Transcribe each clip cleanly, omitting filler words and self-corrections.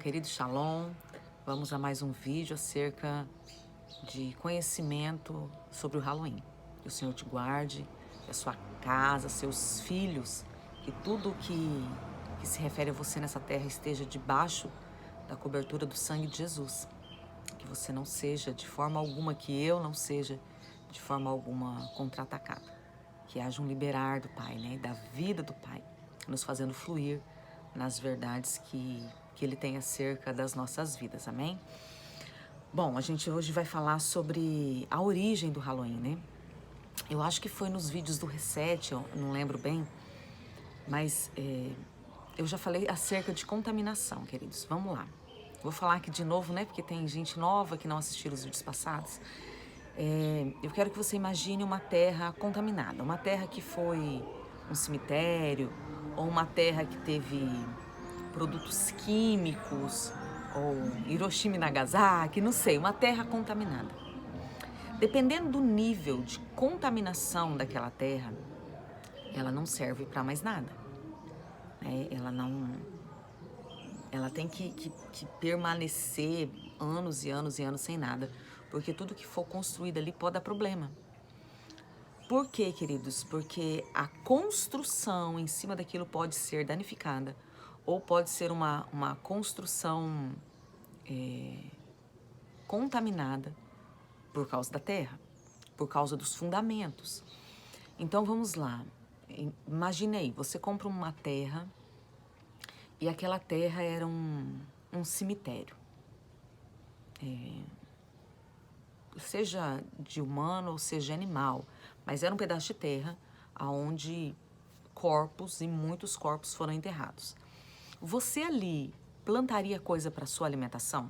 querido Shalom, vamos a mais um vídeo acerca de conhecimento sobre o Halloween. Que o Senhor te guarde, que a sua casa, seus filhos, que tudo que se refere a você nessa terra esteja debaixo da cobertura do sangue de Jesus. Que você não seja de forma alguma, que eu não seja de forma alguma contra-atacado. Que haja um liberar do Pai, né? Da vida do Pai, nos fazendo fluir nas verdades que Ele tem acerca das nossas vidas, amém? Bom, a gente hoje vai falar sobre a origem do Halloween, né? Eu acho que foi nos vídeos do Reset, eu não lembro bem, mas eu já falei acerca de contaminação, queridos. Vamos lá. Vou falar aqui de novo, né? Porque tem gente nova que não assistiu os vídeos passados. Eu quero que você imagine uma terra contaminada, uma terra que foi um cemitério, ou uma terra que teve produtos químicos, ou Hiroshima e Nagasaki, não sei, uma terra contaminada. Dependendo do nível de contaminação daquela terra, ela não serve para mais nada. Ela tem que permanecer anos e anos e anos sem nada, porque tudo que for construído ali pode dar problema. Por quê, queridos? Porque a construção em cima daquilo pode ser danificada, ou pode ser uma construção contaminada por causa da terra, por causa dos fundamentos. Então vamos lá, imagine aí, você compra uma terra e aquela terra era um cemitério. Seja de humano ou seja de animal, mas era um pedaço de terra onde corpos e muitos corpos foram enterrados. Você ali plantaria coisa para sua alimentação?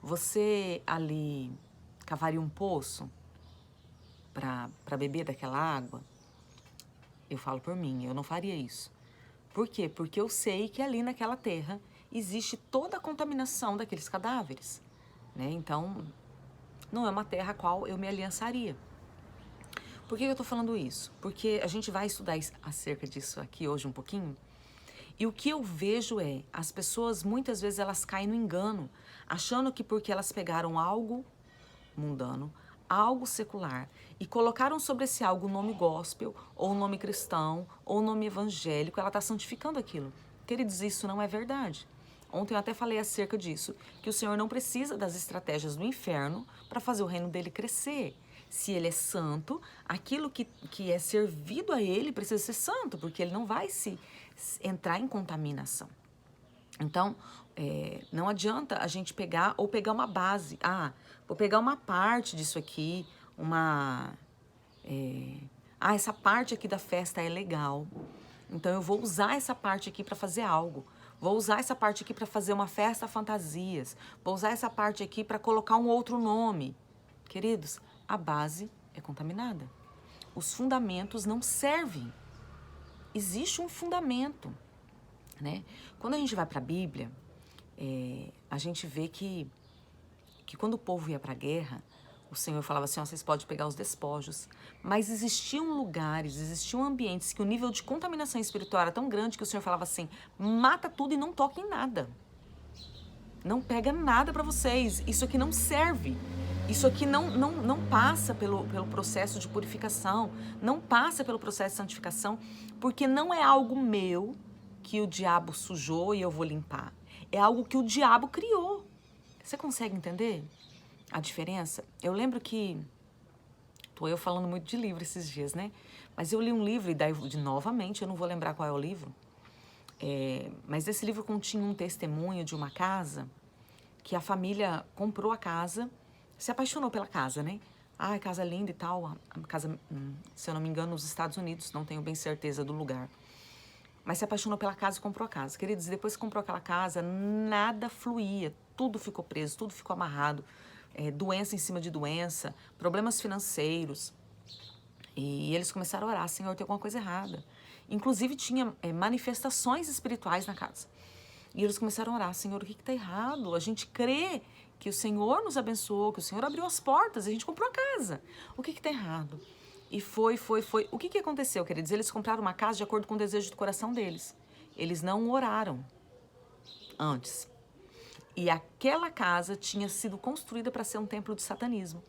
Você ali cavaria um poço para beber daquela água? Eu falo por mim, eu não faria isso. Por quê? Porque eu sei que ali naquela terra existe toda a contaminação daqueles cadáveres, né? Então, não é uma terra a qual eu me aliançaria. Por que eu tô falando isso? Porque a gente vai estudar acerca disso aqui hoje um pouquinho. E o que eu vejo é, as pessoas muitas vezes elas caem no engano, achando que porque elas pegaram algo mundano, algo secular, e colocaram sobre esse algo o nome gospel, ou o nome cristão, ou o nome evangélico, ela está santificando aquilo. Queridos, isso não é verdade. Ontem eu até falei acerca disso, que o Senhor não precisa das estratégias do inferno para fazer o reino dele crescer. Se ele é santo, aquilo que é servido a ele precisa ser santo, porque ele não vai se entrar em contaminação. Então, não adianta a gente pegar uma base. Vou pegar uma parte disso aqui, essa parte aqui da festa é legal. Então, eu vou usar essa parte aqui para fazer algo. Vou usar essa parte aqui para fazer uma festa fantasias. Vou usar essa parte aqui para colocar um outro nome. Queridos, a base é contaminada. Os fundamentos não servem. Existe um fundamento, né? Quando a gente vai para a Bíblia, a gente vê que quando o povo ia para a guerra, o Senhor falava assim, vocês podem pegar os despojos, mas existiam lugares, existiam ambientes que o nível de contaminação espiritual era tão grande que o Senhor falava assim, mata tudo e não toque em nada. Não pega nada para vocês, isso aqui não serve. Isso aqui não passa pelo processo de purificação, não passa pelo processo de santificação, porque não é algo meu que o diabo sujou e eu vou limpar. É algo que o diabo criou. Você consegue entender a diferença? Eu lembro que... Tô eu falando muito de livro esses dias, né? Mas eu li um livro, e daí, novamente, eu não vou lembrar qual é o livro, mas esse livro continha um testemunho de uma casa que a família comprou a casa, se apaixonou pela casa, né? Casa linda e tal, a casa, se eu não me engano, nos Estados Unidos, não tenho bem certeza do lugar. Mas se apaixonou pela casa e comprou a casa. Queridos, depois que comprou aquela casa, nada fluía, tudo ficou preso, tudo ficou amarrado, doença em cima de doença, problemas financeiros. E eles começaram a orar, Senhor, tem alguma coisa errada. Inclusive tinha manifestações espirituais na casa. E eles começaram a orar, Senhor, o que está errado? A gente crê que o Senhor nos abençoou, que o Senhor abriu as portas, a gente comprou a casa. O que está errado? E foi. O que aconteceu, queridos? Eles compraram uma casa de acordo com o desejo do coração deles. Eles não oraram antes. E aquela casa tinha sido construída para ser um templo de satanismo.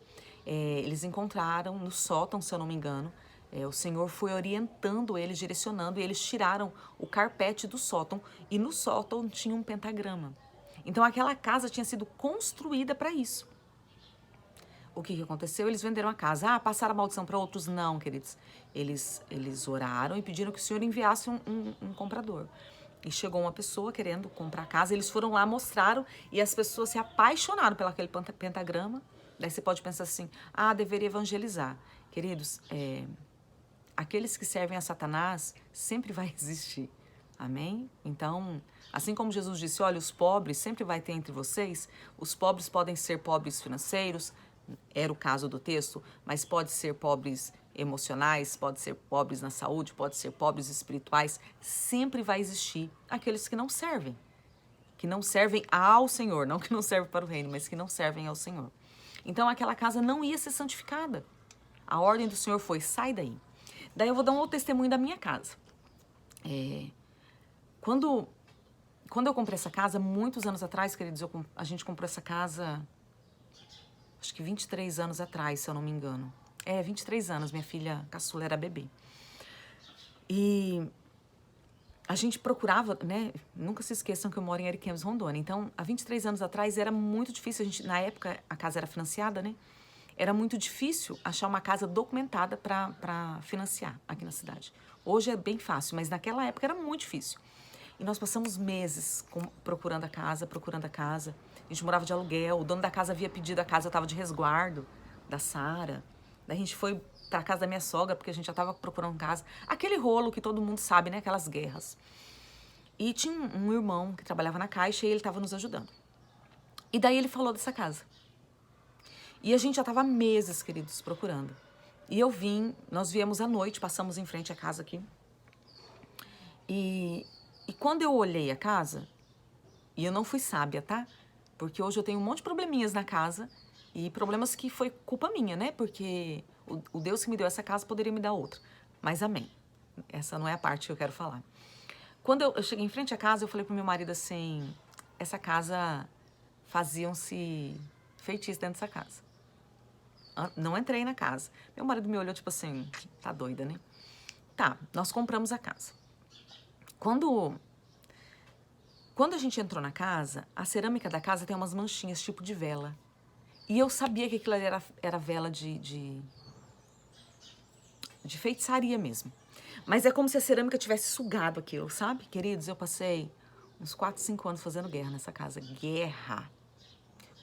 Eles encontraram no sótão, se eu não me engano, o Senhor foi orientando eles, direcionando, e eles tiraram o carpete do sótão, e no sótão tinha um pentagrama. Então aquela casa tinha sido construída para isso. O que aconteceu? Eles venderam a casa. Ah, passaram a maldição para outros? Não, queridos. Eles oraram e pediram que o Senhor enviasse um comprador. E chegou uma pessoa querendo comprar a casa, eles foram lá, mostraram, e as pessoas se apaixonaram pelo aquele pentagrama. Daí você pode pensar assim, ah, deveria evangelizar. Queridos, aqueles que servem a Satanás sempre vai existir. Amém? Então, assim como Jesus disse, olha, os pobres sempre vai ter entre vocês, os pobres podem ser pobres financeiros, era o caso do texto, mas pode ser pobres emocionais, pode ser pobres na saúde, pode ser pobres espirituais, sempre vai existir aqueles que não servem ao Senhor, não que não servem para o reino, mas que não servem ao Senhor. Então aquela casa não ia ser santificada. A ordem do Senhor foi, sai daí. Daí eu vou dar um outro testemunho da minha casa. Quando eu comprei essa casa, muitos anos atrás, queridos, a gente comprou essa casa, acho que 23 anos atrás, se eu não me engano. 23 anos, minha filha caçula era bebê. E a gente procurava, né? Nunca se esqueçam que eu moro em Ariquemes, Rondônia. Então, há 23 anos atrás era muito difícil. Na época, a casa era financiada, né? Era muito difícil achar uma casa documentada para financiar aqui na cidade. Hoje é bem fácil, mas naquela época era muito difícil. E nós passamos meses procurando a casa. A gente morava de aluguel, o dono da casa havia pedido a casa, eu estava de resguardo da Sara. Daí a gente foi para a casa da minha sogra, porque a gente já estava procurando casa. Aquele rolo que todo mundo sabe, né? Aquelas guerras. E tinha um irmão que trabalhava na Caixa e ele estava nos ajudando. E daí ele falou dessa casa. E a gente já estava meses, queridos, procurando. E nós viemos à noite, passamos em frente à casa aqui. E quando eu olhei a casa, e eu não fui sábia, tá? Porque hoje eu tenho um monte de probleminhas na casa, e problemas que foi culpa minha, né? Porque o Deus que me deu essa casa poderia me dar outra. Mas amém. Essa não é a parte que eu quero falar. Quando eu cheguei em frente à casa, eu falei pro meu marido assim, essa casa, faziam-se feitiços dentro dessa casa. Não entrei na casa. Meu marido me olhou tipo assim, tá doida, né? Tá, nós compramos a casa. Quando a gente entrou na casa, a cerâmica da casa tem umas manchinhas tipo de vela. E eu sabia que aquilo era vela de feitiçaria mesmo. Mas é como se a cerâmica tivesse sugado aquilo, sabe? Queridos, eu passei uns 4, 5 anos fazendo guerra nessa casa. Guerra!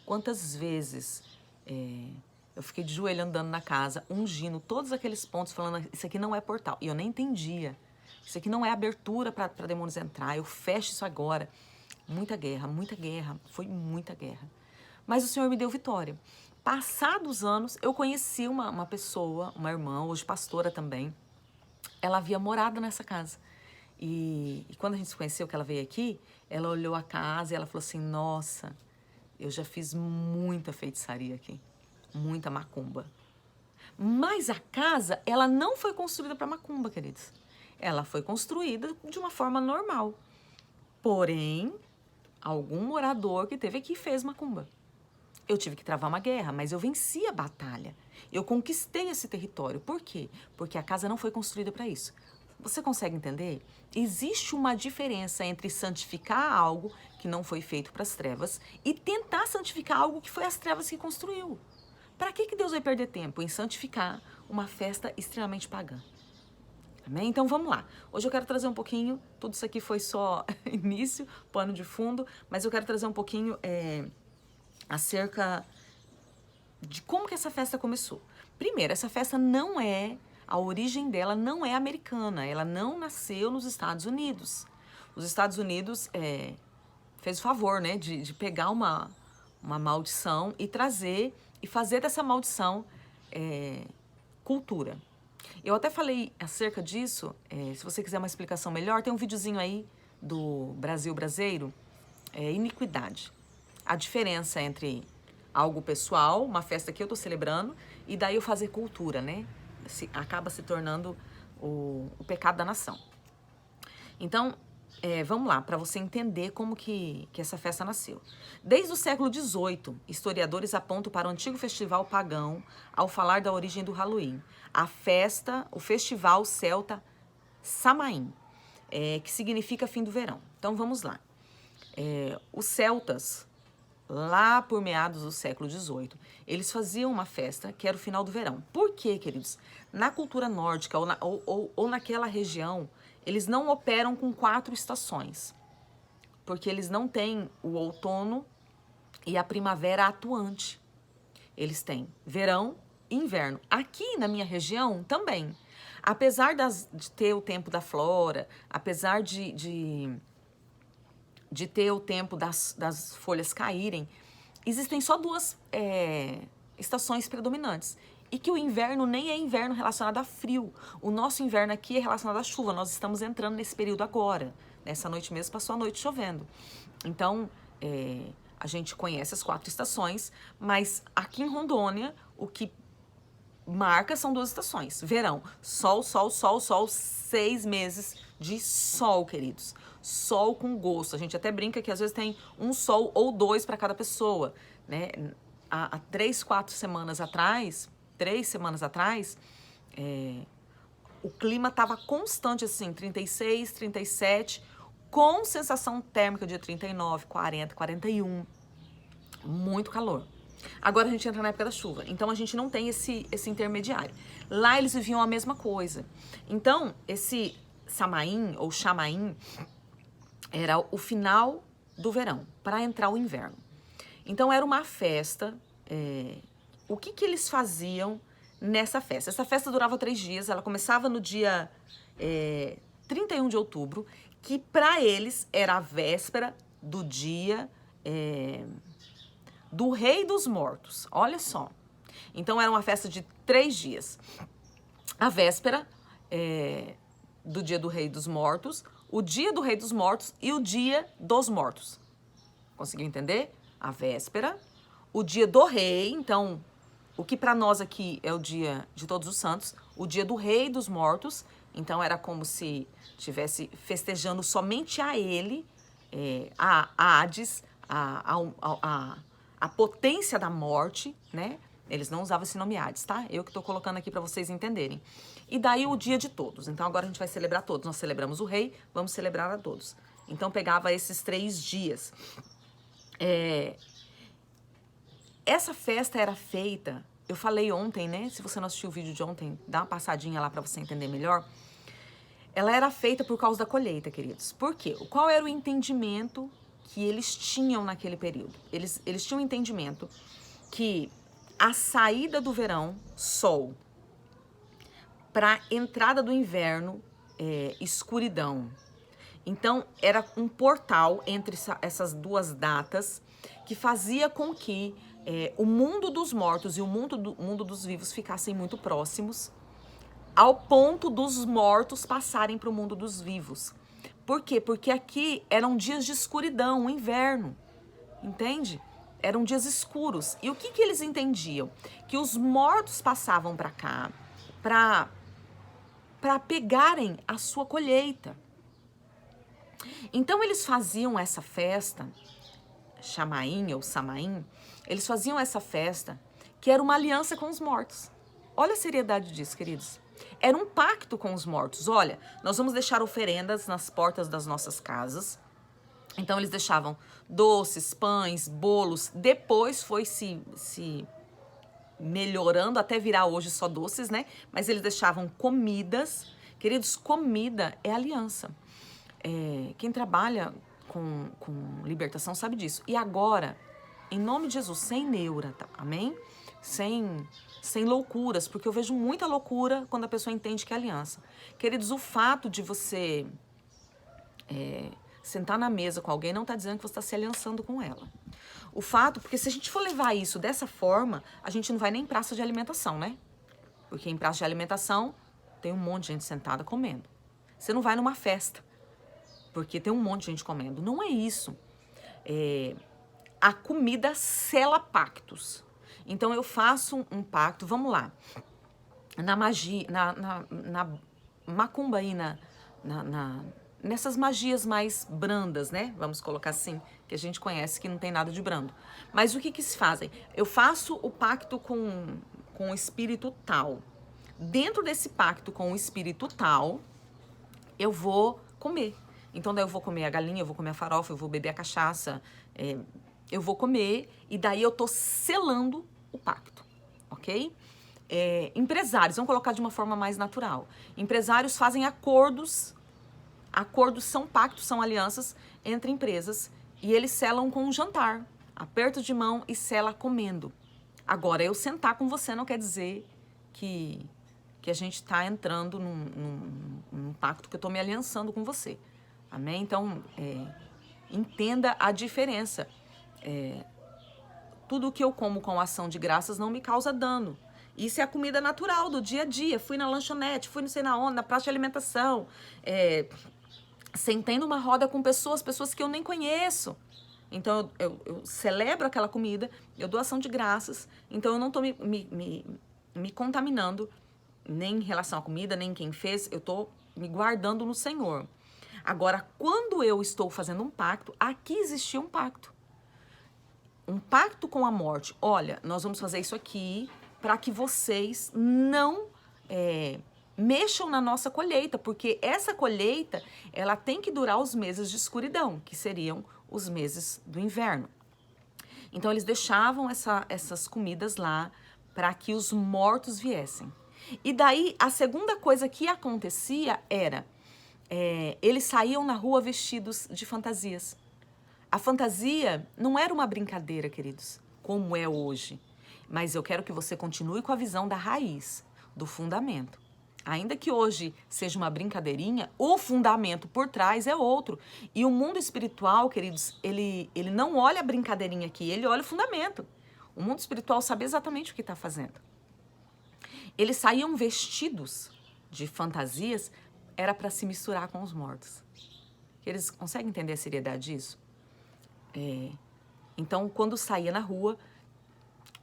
Quantas vezes eu fiquei de joelho andando na casa, ungindo todos aqueles pontos, falando, isso aqui não é portal. E eu nem entendia. Isso aqui não é abertura para demônios entrar. Eu fecho isso agora. Muita guerra, foi muita guerra. Mas o Senhor me deu vitória. Passados anos, eu conheci uma pessoa, uma irmã, hoje pastora também. Ela havia morado nessa casa. E quando a gente se conheceu, que ela veio aqui, ela olhou a casa e ela falou assim, nossa, eu já fiz muita feitiçaria aqui. Muita macumba. Mas a casa, ela não foi construída para macumba, queridos. Ela foi construída de uma forma normal. Porém, algum morador que teve aqui fez macumba. Eu tive que travar uma guerra, mas eu venci a batalha. Eu conquistei esse território. Por quê? Porque a casa não foi construída para isso. Você consegue entender? Existe uma diferença entre santificar algo que não foi feito para as trevas e tentar santificar algo que foi as trevas que construiu. Para que Deus vai perder tempo em santificar uma festa extremamente pagã? Amém? Então vamos lá. Hoje eu quero trazer um pouquinho, tudo isso aqui foi só início, pano de fundo, mas eu quero trazer um pouquinho acerca de como que essa festa começou. Primeiro, essa festa a origem dela não é americana, ela não nasceu nos Estados Unidos. Os Estados Unidos fez o favor, né, de pegar uma maldição e trazer e fazer dessa maldição cultura. Eu até falei acerca disso, se você quiser uma explicação melhor, tem um videozinho aí do Brasil Braseiro, iniquidade. A diferença entre algo pessoal, uma festa que eu tô celebrando, e daí eu fazer cultura, né? Acaba se tornando o pecado da nação. Então, vamos lá, para você entender como que essa festa nasceu. Desde o século XVIII, historiadores apontam para o antigo festival pagão ao falar da origem do Halloween. O festival celta Samaim, que significa fim do verão. Então vamos lá. Os celtas, lá por meados do século XVIII, eles faziam uma festa que era o final do verão. Por quê, queridos? Na cultura nórdica ou naquela região, eles não operam com 4 estações, porque eles não têm o outono e a primavera atuante. Eles têm verão e inverno. Aqui na minha região também. Apesar de ter o tempo da flora, apesar de ter o tempo das folhas caírem, existem só 2 estações predominantes. E que o inverno nem é inverno relacionado a frio. O nosso inverno aqui é relacionado à chuva. Nós estamos entrando nesse período agora. Nessa noite mesmo passou a noite chovendo. Então, a gente conhece as 4 estações, mas aqui em Rondônia, o que marca são 2 estações. Verão, sol, sol, sol, sol, 6 meses de sol, queridos. Sol com gosto. A gente até brinca que às vezes tem um sol ou 2 para cada pessoa, né? Há 3 semanas atrás, o clima estava constante assim, 36, 37, com sensação térmica de 39, 40, 41. Muito calor. Agora a gente entra na época da chuva, então a gente não tem esse intermediário. Lá eles viviam a mesma coisa. Então, esse Samaim ou Chamaim era o final do verão, para entrar o inverno. Então era uma festa. O que eles faziam nessa festa? Essa festa durava 3 dias, ela começava no dia 31 de outubro, que para eles era a véspera do dia do Rei dos Mortos. Olha só. Então era uma festa de 3 dias. A véspera do dia do Rei dos Mortos, o dia do Rei dos Mortos e o dia dos mortos. Conseguiu entender? A véspera, o dia do rei, então, o que para nós aqui é o dia de Todos os Santos, o dia do Rei dos Mortos, então era como se estivesse festejando somente a ele, a Hades, a potência da morte, né? Eles não usavam esse nome Hades, tá? Eu que tô colocando aqui para vocês entenderem. E daí o dia de todos. Então agora a gente vai celebrar todos. Nós celebramos o rei, vamos celebrar a todos. Então pegava esses 3 dias. Essa festa era feita, eu falei ontem, né? Se você não assistiu o vídeo de ontem, dá uma passadinha lá para você entender melhor. Ela era feita por causa da colheita, queridos. Por quê? Qual era o entendimento que eles tinham naquele período? Eles tinham um entendimento que a saída do verão, sol, para a entrada do inverno, escuridão. Então, era um portal entre essas 2 datas que fazia com que o mundo dos mortos e o mundo dos vivos ficassem muito próximos, ao ponto dos mortos passarem para o mundo dos vivos. Por quê? Porque aqui eram dias de escuridão, inverno, entende? Eram dias escuros. E o que eles entendiam? Que os mortos passavam para cá para pegarem a sua colheita. Então eles faziam essa festa, Chamaim ou Samaim, eles faziam essa festa que era uma aliança com os mortos. Olha a seriedade disso, queridos. Era um pacto com os mortos. Olha, nós vamos deixar oferendas nas portas das nossas casas. Então eles deixavam doces, pães, bolos. Depois foi se melhorando até virar hoje só doces, né? Mas eles deixavam comidas. Queridos, comida é aliança. Quem trabalha com libertação sabe disso. E agora, em nome de Jesus, sem neura, tá? Amém? Sem loucuras, porque eu vejo muita loucura quando a pessoa entende que é aliança. Queridos, o fato de você sentar na mesa com alguém não está dizendo que você está se aliançando com ela. O fato, porque se a gente for levar isso dessa forma, a gente não vai nem em praça de alimentação, né? Porque em praça de alimentação tem um monte de gente sentada comendo. Você não vai numa festa, porque tem um monte de gente comendo. Não é isso. A comida sela pactos. Então eu faço um pacto, vamos lá. Na magia, na macumba aí, nessas magias mais brandas, né? Vamos colocar assim, que a gente conhece que não tem nada de brando. Mas o que que se fazem? Eu faço o pacto com o espírito tal. Dentro desse pacto com o espírito tal, eu vou comer. Então daí eu vou comer a galinha, eu vou comer a farofa, eu vou beber a cachaça, eu vou comer e daí eu tô selando o pacto, ok? Empresários, vamos colocar de uma forma mais natural. Empresários fazem acordos. Acordos são pactos, são alianças entre empresas e eles selam com um jantar, aperto de mão e sela comendo. Agora, eu sentar com você não quer dizer que a gente está entrando num pacto que eu estou me aliançando com você. Amém? Então, entenda a diferença. Tudo que eu como com ação de graças não me causa dano. Isso é a comida natural do dia a dia. Fui na lanchonete, fui não sei na onde, na praça de alimentação. Sentei numa roda com pessoas que eu nem conheço. Então, eu celebro aquela comida, eu dou ação de graças. Então, eu não estou me contaminando, nem em relação à comida, nem quem fez. Eu estou me guardando no Senhor. Agora, quando eu estou fazendo um pacto, aqui existia um pacto. Um pacto com a morte. Olha, nós vamos fazer isso aqui para que vocês não mexam na nossa colheita, porque essa colheita, ela tem que durar os meses de escuridão, que seriam os meses do inverno. Então, eles deixavam essas comidas lá para que os mortos viessem. E daí, a segunda coisa que acontecia era, eles saíam na rua vestidos de fantasias. A fantasia não era uma brincadeira, queridos, como é hoje. Mas eu quero que você continue com a visão da raiz, do fundamento. Ainda que hoje seja uma brincadeirinha, o fundamento por trás é outro. E o mundo espiritual, queridos, ele não olha a brincadeirinha aqui, ele olha o fundamento. O mundo espiritual sabe exatamente o que está fazendo. Eles saíam vestidos de fantasias, era para se misturar com os mortos. Eles conseguem entender a seriedade disso? Então, quando saía na rua,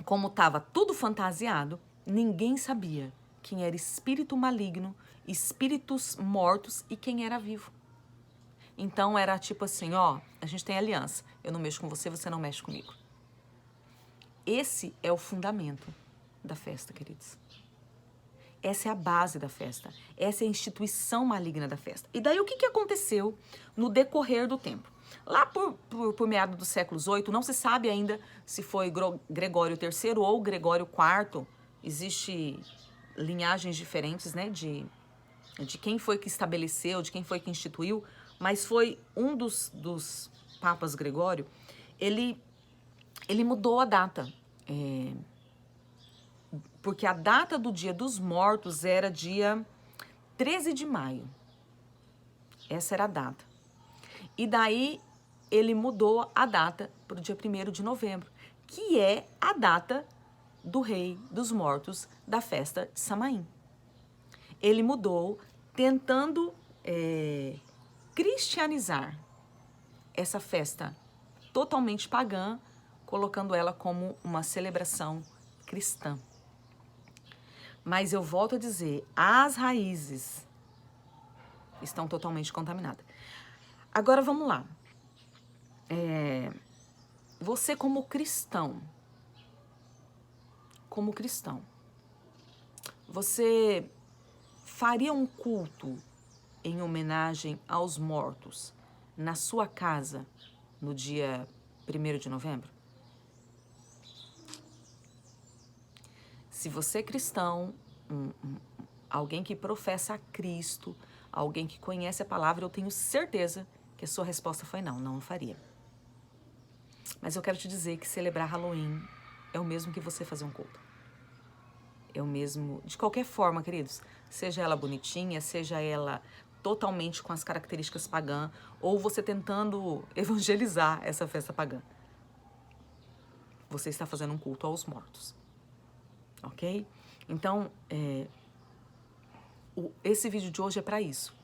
como estava tudo fantasiado, ninguém sabia quem era espírito maligno, espíritos mortos e quem era vivo. Então, era tipo assim, ó, a gente tem aliança. Eu não mexo com você, você não mexe comigo. Esse é o fundamento da festa, queridos. Essa é a base da festa. Essa é a instituição maligna da festa. E daí, o que aconteceu no decorrer do tempo? Lá por meados do século VIII, não se sabe ainda se foi Gregório III ou Gregório IV. Existem linhagens diferentes, né, de quem foi que estabeleceu, de quem foi que instituiu, mas foi um dos papas Gregório, ele mudou a data, porque a data do Dia dos Mortos era dia 13 de maio. Essa era a data. E daí ele mudou a data para o dia 1º de novembro, que é a data do Rei dos Mortos da festa de Samaim. Ele mudou tentando cristianizar essa festa totalmente pagã, colocando ela como uma celebração cristã. Mas eu volto a dizer, as raízes estão totalmente contaminadas. Agora vamos lá. Você como cristão, você faria um culto em homenagem aos mortos na sua casa no dia 1º de novembro? Se você é cristão, alguém que professa a Cristo, alguém que conhece a palavra, eu tenho certeza que a sua resposta foi não faria. Mas eu quero te dizer que celebrar Halloween é o mesmo que você fazer um culto. É o mesmo, de qualquer forma, queridos, seja ela bonitinha, seja ela totalmente com as características pagãs, ou você tentando evangelizar essa festa pagã. Você está fazendo um culto aos mortos. Ok? Então, esse vídeo de hoje é para isso.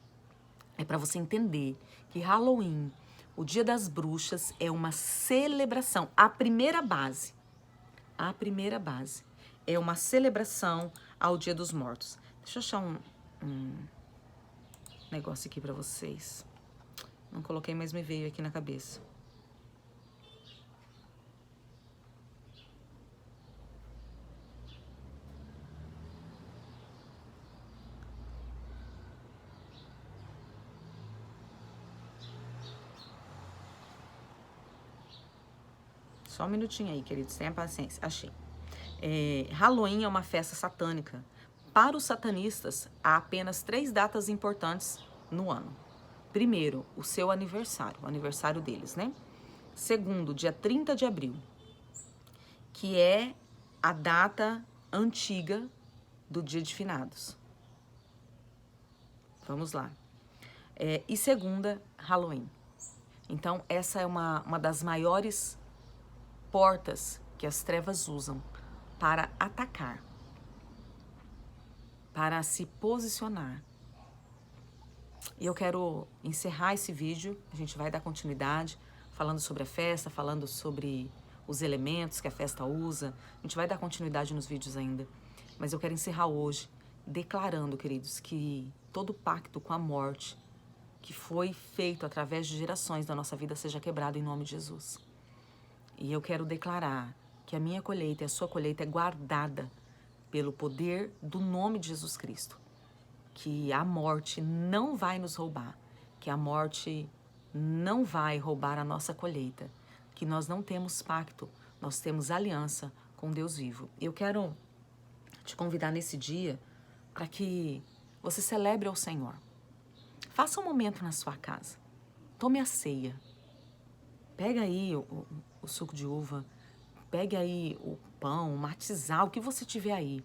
É para você entender que Halloween, o Dia das Bruxas, é uma celebração. A primeira base é uma celebração ao Dia dos Mortos. Deixa eu achar um negócio aqui para vocês. Não coloquei, mas me veio aqui na cabeça. Só um minutinho aí, queridos, tenha paciência. Achei. Halloween é uma festa satânica. Para os satanistas, há apenas 3 datas importantes no ano. Primeiro, o seu aniversário, o aniversário deles, né? Segundo, dia 30 de abril, que é a data antiga do Dia de Finados. Vamos lá. E segunda, Halloween. Então, essa é uma das maiores portas que as trevas usam para atacar, para se posicionar. E eu quero encerrar esse vídeo, a gente vai dar continuidade, falando sobre a festa, falando sobre os elementos que a festa usa. A gente vai dar continuidade nos vídeos ainda, mas eu quero encerrar hoje declarando, queridos, que todo pacto com a morte que foi feito através de gerações da nossa vida seja quebrado em nome de Jesus. E eu quero declarar que a minha colheita e a sua colheita é guardada pelo poder do nome de Jesus Cristo. Que a morte não vai nos roubar, que a morte não vai roubar a nossa colheita, que nós não temos pacto, nós temos aliança com Deus vivo. Eu quero te convidar nesse dia para que você celebre ao Senhor. Faça um momento na sua casa, tome a ceia, pega aí o suco de uva, pegue aí o pão, o matizal, o que você tiver aí,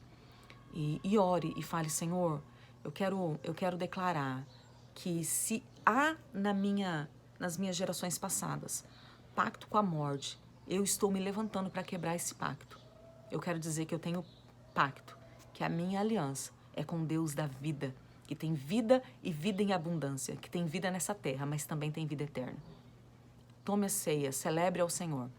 e ore e fale: Senhor, eu quero declarar que se há nas minhas gerações passadas pacto com a morte, eu estou me levantando para quebrar esse pacto. Eu quero dizer que eu tenho pacto, que a minha aliança é com Deus da vida, que tem vida e vida em abundância, que tem vida nessa terra, mas também tem vida eterna. Tome a ceia, celebre ao Senhor.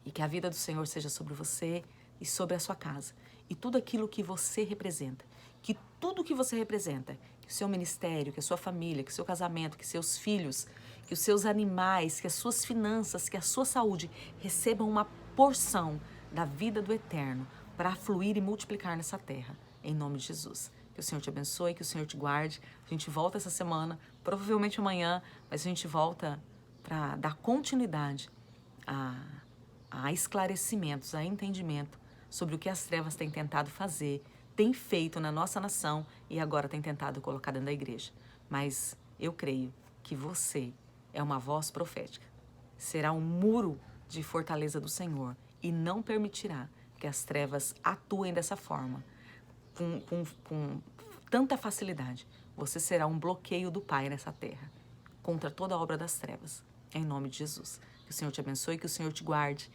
E que a vida do Senhor seja sobre você e sobre a sua casa. E tudo aquilo que você representa. Que tudo que você representa, que o seu ministério, que a sua família, que o seu casamento, que seus filhos, que os seus animais, que as suas finanças, que a sua saúde recebam uma porção da vida do eterno para fluir e multiplicar nessa terra. Em nome de Jesus. Que o Senhor te abençoe, que o Senhor te guarde. A gente volta essa semana, provavelmente amanhã, mas a gente volta para dar continuidade a esclarecimentos, a entendimento sobre o que as trevas têm tentado fazer, têm feito na nossa nação e agora têm tentado colocar dentro da igreja. Mas eu creio que você é uma voz profética. Será um muro de fortaleza do Senhor e não permitirá que as trevas atuem dessa forma, com tanta facilidade. Você será um bloqueio do Pai nessa terra, contra toda a obra das trevas. Em nome de Jesus. Que o Senhor te abençoe, que o Senhor te guarde,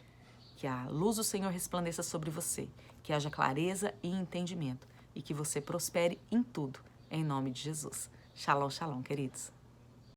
que a luz do Senhor resplandeça sobre você, que haja clareza e entendimento e que você prospere em tudo, em nome de Jesus. Shalom, shalom, queridos.